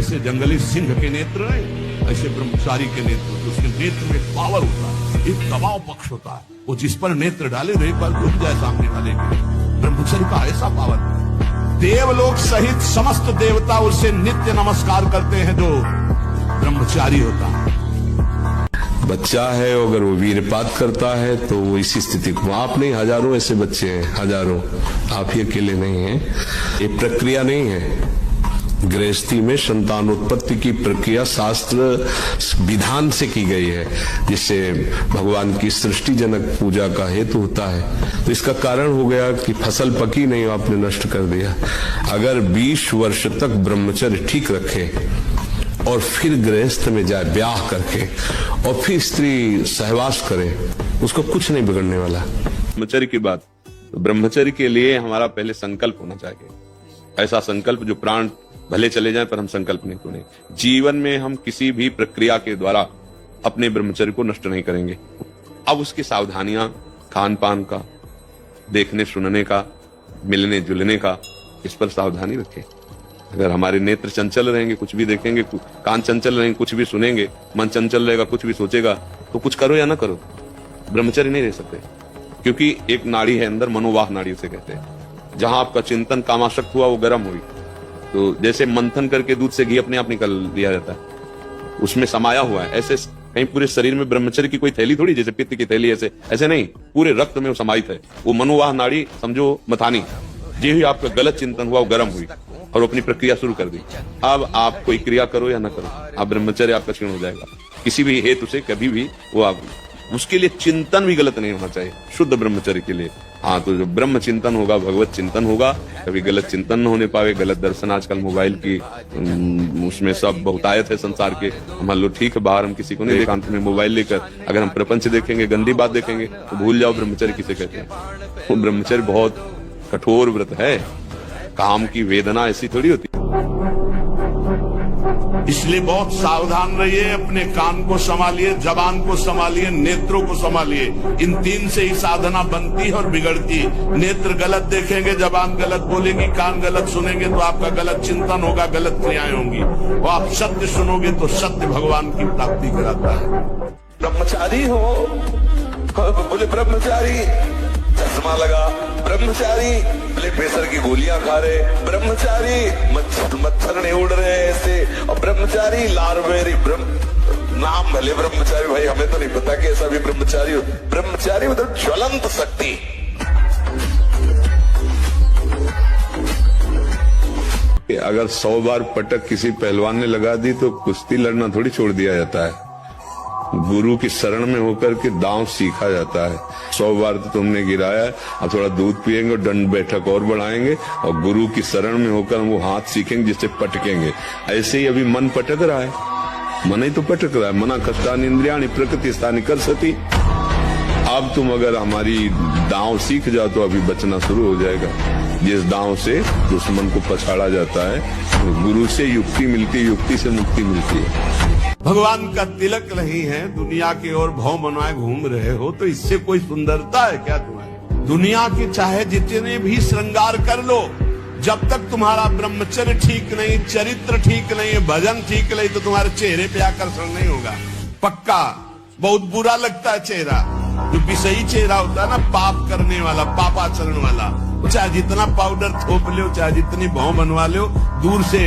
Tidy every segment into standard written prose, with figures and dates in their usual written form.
जैसे जंगली सिंह के नेत्र नहीं, ऐसे ब्रह्मचारी के नेत्र, तो उसके नेत्र में पावर होता है, एक दबाव पक्ष होता है, वो जिस पर नेत्र डाले तो एक बार डूब जाए सामने वाले के। ब्रह्मचर्य का ऐसा पावर है, देवलोक सहित समस्त देवता उसे नित्य नमस्कार करते हैं जो ब्रह्मचारी होता है। बच्चा है, अगर वो वीरपात करता है तो वो इसी स्थिति को, आप नहीं, हजारों ऐसे बच्चे हैं, हजारों, आप ही अकेले नहीं हैं। ये प्रक्रिया नहीं है, गृहस्थी में संतानोत्पत्ति की प्रक्रिया शास्त्र विधान से की गई है, जिससे भगवान की सृष्टिजनक पूजा का हेतु होता है। तो इसका कारण हो गया कि फसल पकी नहीं, आपने नष्ट कर दिया। अगर 20 वर्ष तक ब्रह्मचर्य ठीक रखे और फिर गृहस्थ में जाए ब्याह करके और फिर स्त्री सहवास करे, उसको कुछ नहीं बिगड़ने वाला। ब्रह्मचर्य की बात, तो ब्रह्मचर्य के लिए हमारा पहले संकल्प होना चाहिए, ऐसा संकल्प जो प्राण भले चले जाएं पर हम संकल्प नहीं तोड़ें। जीवन में हम किसी भी प्रक्रिया के द्वारा अपने ब्रह्मचर्य को नष्ट नहीं करेंगे। अब उसकी सावधानियां, खान पान का, देखने सुनने का, मिलने जुलने का, इस पर सावधानी रखें। अगर हमारे नेत्र चंचल रहेंगे, कुछ भी देखेंगे, कान चंचल रहेंगे, कुछ भी सुनेंगे, मन चंचल रहेगा, कुछ भी सोचेगा, तो कुछ करो या ना करो, ब्रह्मचर्य नहीं रह सकते। क्योंकि एक नाड़ी है अंदर, मनोवाह नाड़ी उसे कहते हैं, जहां आपका चिंतन कामासक्त हुआ वो गर्म हुई, तो जैसे मंथन करके दूध से घी अपने आप निकल दिया जाता है, उसमें समाया हुआ है। ऐसे कहीं पूरे शरीर में ब्रह्मचर्य की कोई थैली थोड़ी, जैसे पित्त की थैली, ऐसे नहीं, पूरे रक्त में वो समाहित है। वो मनोवाह नाड़ी समझो मथानी, जी हुई आपका गलत चिंतन हुआ, वो गर्म हुई और अपनी प्रक्रिया शुरू कर दी। अब आप कोई क्रिया करो या ना करो, आप ब्रह्मचर्य आपका क्षीण हो जाएगा किसी भी हेतु से, कभी भी वो आप, उसके लिए चिंतन भी गलत नहीं होना चाहिए शुद्ध ब्रह्मचर्य के लिए। हाँ, तो जो ब्रह्म चिंतन होगा, भगवत चिंतन होगा, कभी गलत चिंतन न होने पावे, गलत दर्शन। आजकल मोबाइल की उसमें सब बहुतायत है संसार के। मान लो ठीक है, बाहर हम किसी को नहीं एकांत में मोबाइल लेकर अगर हम प्रपंच देखेंगे, गंदी बात देखेंगे, तो भूल जाओ ब्रह्मचर्य किसे कहते हैं। वो ब्रह्मचर्य बहुत कठोर व्रत है, काम की वेदना ऐसी थोड़ी होती। इसलिए बहुत सावधान रहिए, अपने कान को संभालिए, जबान को संभालिए, नेत्रों को संभालिए। इन तीन से ही साधना बनती है और बिगड़ती। नेत्र गलत देखेंगे, जबान गलत बोलेगी, कान गलत सुनेंगे तो आपका गलत चिंतन होगा, गलत क्रियाएं होंगी। और आप सत्य सुनोगे तो सत्य भगवान की प्राप्ति कराता है। ब्रह्मचारी हो, बोले ब्रह्मचारी चश्मा लगा, ब्रह्मचारी बोले प्रेशर की गोलियां खा रहे, ब्रह्मचारी मच्छर नहीं उड़ रहे ऐसे, और ब्रह्मचारी लारवेरी नाम भले ब्रह्मचारी, भाई हमें तो नहीं पता कि ऐसा भी ब्रह्मचारी हो। ब्रह्मचारी मतलब ज्वलंत शक्ति। अगर 100 बार पटक किसी पहलवान ने लगा दी तो कुश्ती लड़ना थोड़ी छोड़ दिया जाता है। गुरु की शरण में होकर के दांव सीखा जाता है। 100 बार तो तुमने गिराया, अब थोड़ा दूध पिएंगे और दंड बैठक और बढ़ाएंगे, और गुरु की शरण में होकर वो हाथ सीखेंगे जिससे पटकेंगे। ऐसे ही अभी मन पटक रहा है, मन ही तो पटक रहा है। मना कष्टानि इंद्रियाणि प्रकृति स्थानि कर्षति। अब तुम अगर हमारी दांव सीख जाओ तो अभी बचना शुरू हो जाएगा। जिस दांव से दुश्मन को पछाड़ा जाता है, गुरु से युक्ति मिलती है, युक्ति से मुक्ति मिलती है। भगवान का तिलक नहीं है, दुनिया की ओर भव मनवाए घूम रहे हो, तो इससे कोई सुंदरता है क्या तुम्हारी? दुनिया की चाहे जितने भी श्रृंगार कर लो, जब तक तुम्हारा ब्रह्मचर्य ठीक नहीं, चरित्र ठीक नहीं, भजन ठीक नहीं, तो तुम्हारे चेहरे पे आकर्षण नहीं होगा। पक्का बहुत बुरा लगता है चेहरा, जो विषयी चेहरा होता है ना, पाप करने वाला, पापाचरण वाला, चाहे जितना पाउडर थोप लो, चाहे जितनी भौं बनवा लो, दूर से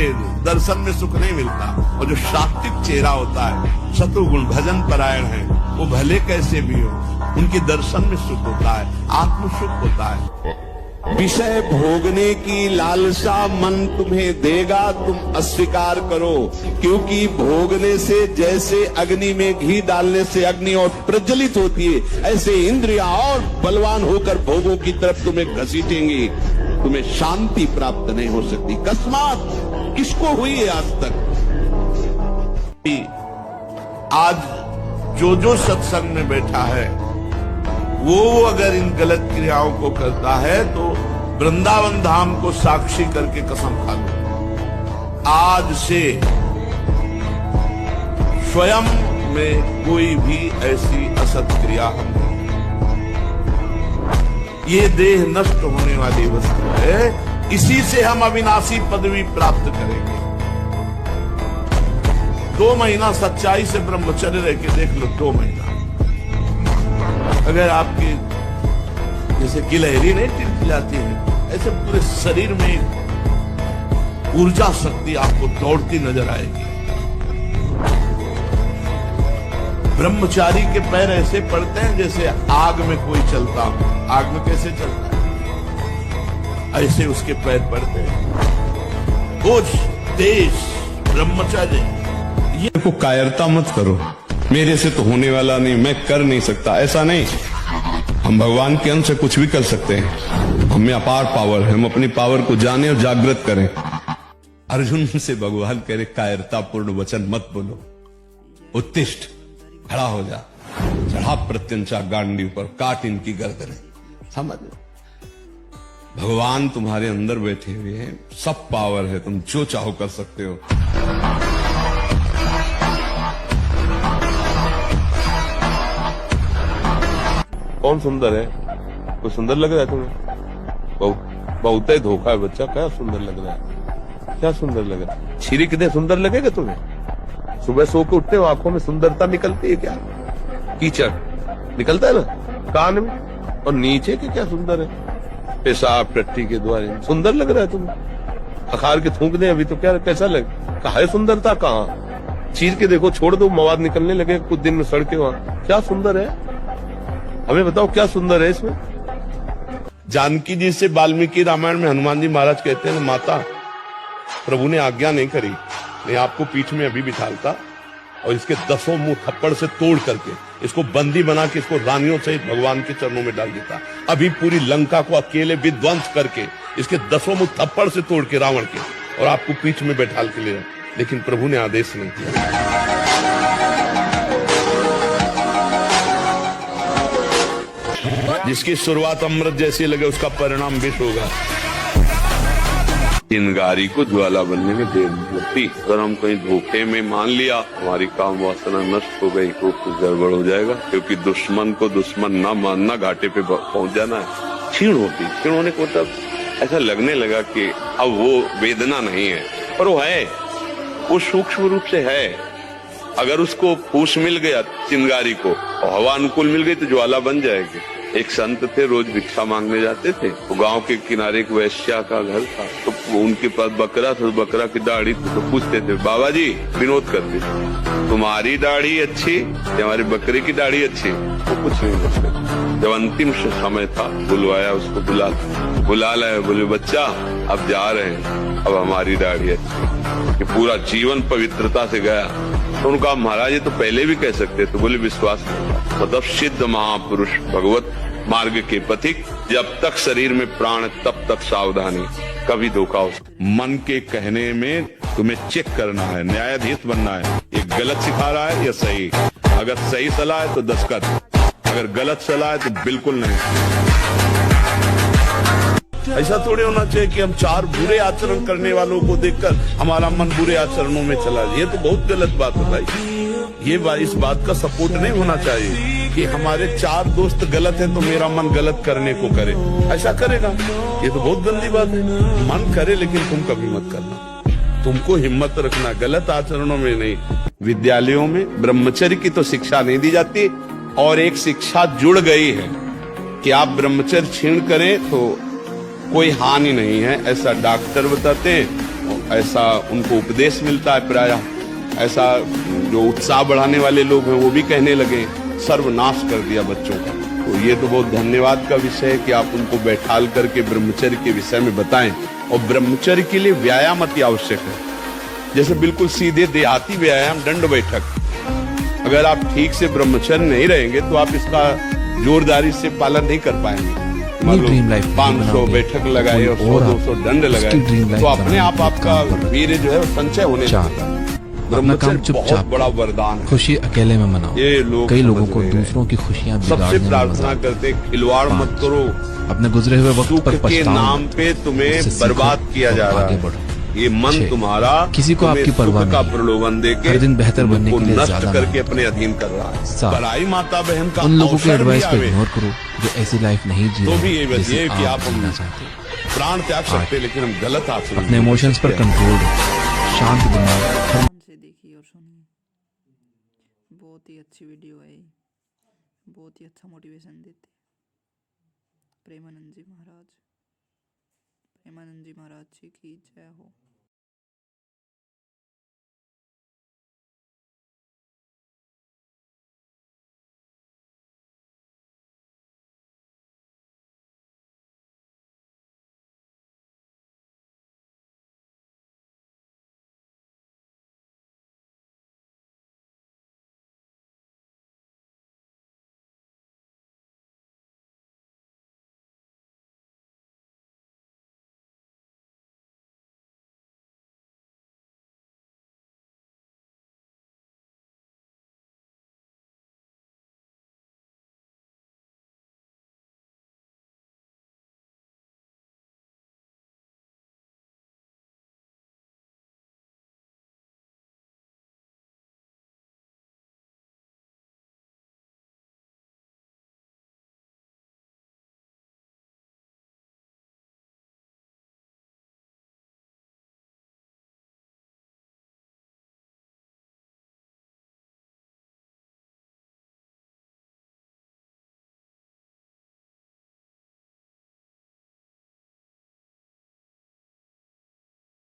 दर्शन में सुख नहीं मिलता। और जो सात्विक चेहरा होता है, शत्रुगुण भजन परायण है, वो भले कैसे भी हो, उनके दर्शन में सुख होता है, आत्म सुख होता है। विषय भोगने की लालसा मन तुम्हें देगा, तुम अस्वीकार करो, क्योंकि भोगने से जैसे अग्नि में घी डालने से अग्नि और प्रज्वलित होती है, ऐसे इंद्रियां और बलवान होकर भोगों की तरफ तुम्हें घसीटेंगी। तुम्हें शांति प्राप्त नहीं हो सकती। अकस्मात किसको हुई है आज तक? आज जो सत्संग में बैठा है, वो अगर इन गलत क्रियाओं को करता है तो वृंदावन धाम को साक्षी करके कसम खा लो, आज से स्वयं में कोई भी ऐसी असत क्रिया हम नहीं। ये देह नष्ट होने वाली वस्तु है, इसी से हम अविनाशी पदवी प्राप्त करेंगे। 2 महीना सच्चाई से ब्रह्मचर्य रह के देख लो, 2 महीना। अगर आपकी जैसे गिलहरी नहीं टिलटिलाती है, ऐसे पूरे शरीर में ऊर्जा शक्ति आपको दौड़ती नजर आएगी। ब्रह्मचारी के पैर ऐसे पड़ते हैं जैसे आग में कोई चलता हो। आग में कैसे चलता है, ऐसे उसके पैर पड़ते हैं। बोझ, देश, ब्रह्मचारी। ये को कायरता मत करो, मेरे से तो होने वाला नहीं, मैं कर नहीं सकता, ऐसा नहीं। हम भगवान के अंश से कुछ भी कर सकते हैं, हमें अपार पावर है, हम अपनी पावर को जाने और जागृत करें। अर्जुन से भगवान कह रहे कायरतापूर्ण वचन मत बोलो, उत्तिष्ठ, खड़ा हो जा, चढ़ा प्रत्यंचा गांडी पर, काट इनकी गर्दनें। समझ लो, भगवान तुम्हारे अंदर बैठे हुए हैं, सब पावर है, तुम जो चाहो कर सकते हो। कौन सुंदर है? कोई सुंदर लग रहा है तुम्हें? बहुत ही धोखा है बच्चा। क्या सुंदर लग रहा है? क्या सुंदर लग रहा है? छीरी कितने सुंदर लगेगा तुम्हें? सुबह सो के उठते हो, आंखों में सुंदरता निकलती है क्या? कीचड़ निकलता है ना कान में, और नीचे के क्या सुंदर है? पेशाब टट्टी के द्वारे सुंदर लग रहा है तुम्हें? अखार के थूक दे अभी तो क्या, कैसा लगे? कहा है सुंदरता? कहाँ? चीर के देखो, छोड़ दो, मवाद निकलने लगे कुछ दिन में सड़के वहां। क्या सुंदर है? हमें बताओ क्या सुंदर है इसमें? जानकी जी से वाल्मीकि रामायण में हनुमान जी महाराज कहते हैं, माता प्रभु ने आज्ञा नहीं करी, मैं आपको पीठ में अभी बिठालता और इसके 10 मुंह थप्पड़ से तोड़ करके इसको बंदी बना के इसको रानियों सहित भगवान के चरणों में डाल देता। अभी पूरी लंका को अकेले विध्वंस करके इसके 10 मुंह थप्पड़ से तोड़ के रावण के, और आपको पीठ में बैठाल के ले, लेकिन प्रभु ने आदेश नहीं किया। जिसकी शुरुआत अमृत जैसी लगे उसका परिणाम विष होगा। चिंगारी को ज्वाला बनने में देर नहीं लगती। अगर हम कहीं धोखे में मान लिया हमारी काम वासना नष्ट हो गई तो कुछ गड़बड़ हो जाएगा, क्योंकि दुश्मन को दुश्मन ना मानना, घाटे पे पहुंच जाना है। क्षीण होने को तब ऐसा लगने लगा कि अब वो वेदना नहीं है, पर वो है, वो सूक्ष्म रूप से है। अगर उसको फूस मिल गया चिंगारी को और हवा अनुकूल मिल गई तो ज्वाला बन जाएगी। एक संत थे, रोज भिक्षा मांगने जाते थे। वो गांव के किनारे एक वैश्या का घर था, तो उनके पास बकरा था, बकरा की दाढ़ी थी। तो पूछते थे, बाबा जी विनोद कर दी, तुम्हारी दाढ़ी अच्छी या हमारी बकरी की दाढ़ी अच्छी? वो कुछ नहीं बोलते। जब अंतिम समय था, बुलवाया उसको, बुला लाया, बोले बच्चा अब जा रहे हैं, अब हमारी दाढ़ी अच्छी। कि पूरा जीवन पवित्रता से गया। तो उनका महाराज ये तो पहले भी कह सकते, तो बोले विश्वास नहीं। मतलब सिद्ध महापुरुष भगवत मार्ग के पथिक, जब तक शरीर में प्राण तब तक सावधानी, कभी धोखा हो। मन के कहने में तुम्हें चेक करना है, न्यायाधीश बनना है, ये गलत सिखा रहा है या सही। अगर सही सलाह है तो दस्तखत, अगर गलत सलाह है तो बिल्कुल नहीं। ऐसा थोड़ी होना चाहिए कि हम 4 बुरे आचरण करने वालों को देखकर हमारा मन बुरे आचरणों में चला जाए। ये तो बहुत गलत बात है भाई। ये इस बात का सपोर्ट नहीं होना चाहिए कि हमारे 4 दोस्त गलत हैं तो मेरा मन गलत करने को करे। ऐसा करेगा, ये तो बहुत गंदी बात है। मन करे लेकिन तुम कभी मत करना। तुमको हिम्मत रखना, गलत आचरणों में नहीं। विद्यालयों में ब्रह्मचर्य की तो शिक्षा नहीं दी जाती, और एक शिक्षा जुड़ गई है कि आप ब्रह्मचर्य क्षीण करें तो कोई हानि नहीं है, ऐसा डॉक्टर बताते हैं, ऐसा उनको उपदेश मिलता है प्रायः। ऐसा जो उत्साह बढ़ाने वाले लोग हैं वो भी कहने लगे, सर्वनाश कर दिया बच्चों का। तो ये तो बहुत धन्यवाद का विषय है कि आप उनको बैठाल करके ब्रह्मचर्य के विषय में बताएं। और ब्रह्मचर्य के लिए व्यायाम अति आवश्यक है। जैसे बिल्कुल सीधे देहाती व्यायाम, दंड बैठक। अगर आप ठीक से ब्रह्मचर्य नहीं रहेंगे तो आप इसका जोरदारी से पालन नहीं कर पाएंगे। 500 बैठक लगाए और 100-200 दंड लगाए तो अपने आप आपका वीर्य जो है वो संचय होने लगेगा। अपना काम चुपचाप, बड़ा वरदान है। खुशी अकेले में मनाओ। ये लोग कई लोगों को दूसरों की खुशियां बिगाड़ने सबसे में प्रार्थना करते, खिलवाड़ मत करो। अपने गुजरे हुए वक्त पर सुख के नाम पे तुम्हें बर्बाद किया जा रहा है। ये मन तुम्हारा किसी को आपकी परवाह का नहीं, प्रलोभन देके हर दिन बेहतर बनने के लिए नष्ट ज्यादा करके अपने अधीन कर रहा है। पराई माता बहन का उन लोगों की अवसर एडवाइस भी को आवे इग्नोर करो जो ऐसी लाइफ नहीं जी तो रहे भी ये जैसे बताइए कि आप जीना चाहते हैं। प्राण त्याग सकते, लेकिन हम गलत आचरण अपने इमोशंस पर कंट्रोल, शांत दिमाग, देखिए और सुनिए। बहुत ही अच्छी वीडियो है ये, बहुत ही अच्छा मोटिवेशन देते हैं प्रेमानंद जी महाराज। प्रेमानंद जी महाराज जी की जय हो।